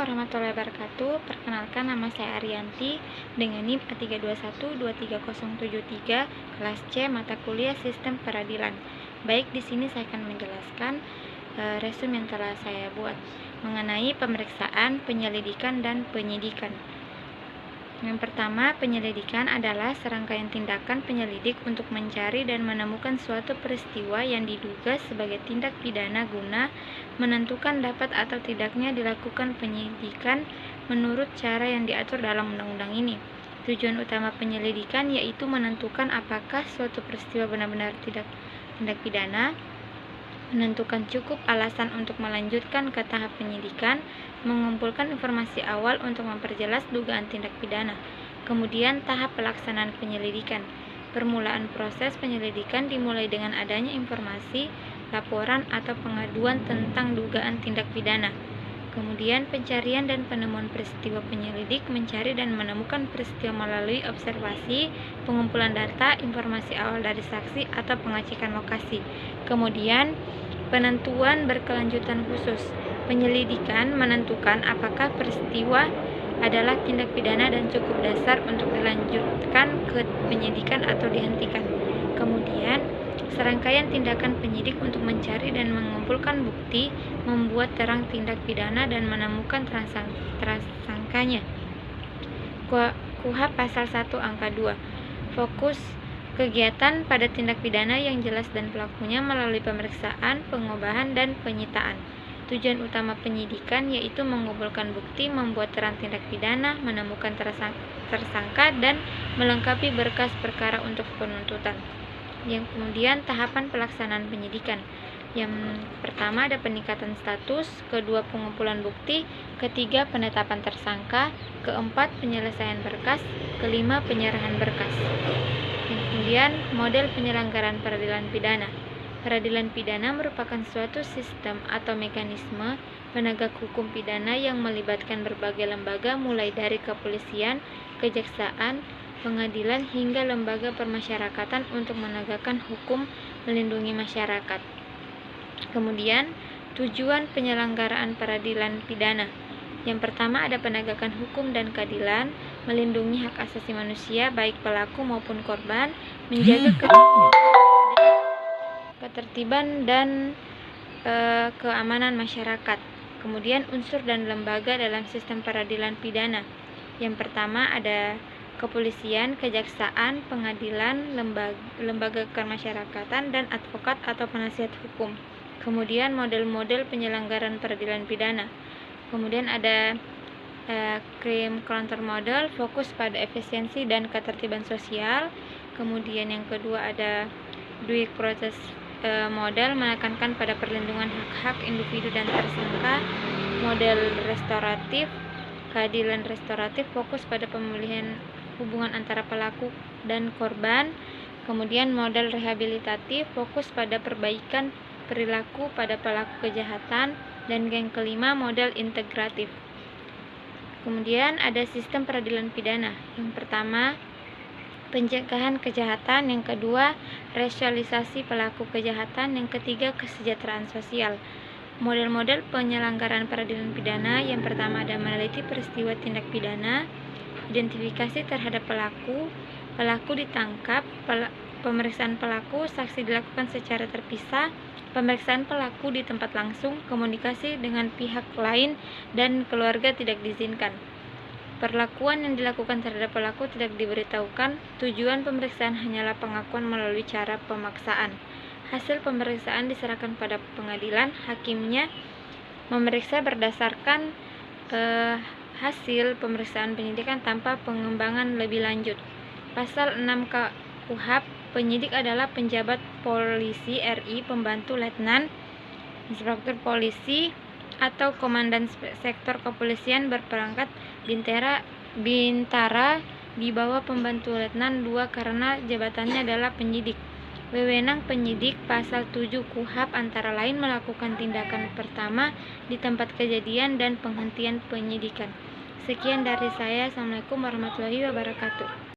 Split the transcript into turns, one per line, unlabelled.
warahmatullahi wabarakatuh. Perkenalkan, nama saya Ariyanti dengan NIM A321-23073, kelas C, mata kuliah Sistem Peradilan. Baik, di sini saya akan menjelaskan resume yang telah saya buat mengenai pemeriksaan, penyelidikan, dan penyidikan. Yang pertama, penyelidikan adalah serangkaian tindakan penyelidik untuk mencari dan menemukan suatu peristiwa yang diduga sebagai tindak pidana guna menentukan dapat atau tidaknya dilakukan penyidikan menurut cara yang diatur dalam undang-undang ini. Tujuan utama penyelidikan yaitu menentukan apakah suatu peristiwa benar-benar tindak pidana, menentukan cukup alasan untuk melanjutkan ke tahap penyidikan, mengumpulkan informasi awal untuk memperjelas dugaan tindak pidana. Kemudian tahap pelaksanaan penyelidikan. Permulaan proses penyelidikan dimulai dengan adanya informasi, laporan, atau pengaduan tentang dugaan tindak pidana. Kemudian pencarian dan penemuan peristiwa. Penyelidik mencari dan menemukan peristiwa melalui observasi, pengumpulan data, informasi awal dari saksi, atau pengecekan lokasi. Kemudian penentuan berkelanjutan khusus. Penyelidikan menentukan apakah peristiwa adalah tindak pidana dan cukup dasar untuk dilanjutkan ke penyidikan atau dihentikan. Kemudian serangkaian tindakan penyidik untuk mencari dan mengumpulkan bukti, membuat terang tindak pidana, dan menemukan tersangkanya. KUHP Pasal 1 Angka 2. Fokus kegiatan pada tindak pidana yang jelas dan pelakunya melalui pemeriksaan, pengobahan, dan penyitaan. Tujuan utama penyidikan yaitu mengumpulkan bukti, membuat terang tindak pidana, menemukan tersangka, dan melengkapi berkas perkara untuk penuntutan. Yang kemudian tahapan pelaksanaan penyidikan. Yang pertama ada peningkatan status, kedua pengumpulan bukti, ketiga penetapan tersangka, keempat penyelesaian berkas, kelima penyerahan berkas. Yang kemudian model penyelenggaraan peradilan pidana. Peradilan pidana merupakan suatu sistem atau mekanisme penegak hukum pidana yang melibatkan berbagai lembaga mulai dari kepolisian, kejaksaan, pengadilan hingga lembaga permasyarakatan untuk menegakkan hukum, melindungi masyarakat. Kemudian, tujuan penyelenggaraan peradilan pidana. Yang pertama ada penegakan hukum dan keadilan, melindungi hak asasi manusia baik pelaku maupun korban, menjaga ketertiban dan keamanan masyarakat. Kemudian unsur dan lembaga dalam sistem peradilan pidana. Yang pertama ada kepolisian, kejaksaan, pengadilan, lembaga kemasyarakatan, dan advokat atau penasihat hukum. Kemudian model-model penyelenggaraan peradilan pidana. Kemudian ada crime counter model, fokus pada efisiensi dan ketertiban sosial. Kemudian yang kedua ada due process model, menekankan pada perlindungan hak-hak individu dan tersangka. Model restoratif, keadilan restoratif, fokus pada pemulihan hubungan antara pelaku dan korban. Kemudian model rehabilitatif, fokus pada perbaikan perilaku pada pelaku kejahatan. Dan yang kelima model integratif. Kemudian ada sistem peradilan pidana. Yang pertama pencegahan kejahatan, yang kedua resosialisasi pelaku kejahatan, yang ketiga kesejahteraan sosial. Model-model penyelenggaraan peradilan pidana. Yang pertama ada meneliti peristiwa tindak pidana, identifikasi terhadap pelaku ditangkap, pemeriksaan pelaku, saksi dilakukan secara terpisah, pemeriksaan pelaku di tempat langsung, komunikasi dengan pihak lain dan keluarga tidak diizinkan. Perlakuan yang dilakukan terhadap pelaku tidak diberitahukan. Tujuan pemeriksaan hanyalah pengakuan melalui cara pemaksaan. Hasil pemeriksaan diserahkan pada pengadilan, hakimnya memeriksa berdasarkan hasil pemeriksaan penyidikan tanpa pengembangan lebih lanjut. Pasal 6 KUHP, penyidik adalah penjabat polisi RI, pembantu letnan, inspektur polisi, atau komandan sektor kepolisian berpangkat bintara di bawah pembantu letnan 2 karena jabatannya adalah penyidik. Wewenang penyidik pasal 7 KUHP antara lain melakukan tindakan pertama di tempat kejadian dan penghentian penyidikan. Sekian dari saya. Assalamualaikum warahmatullahi wabarakatuh.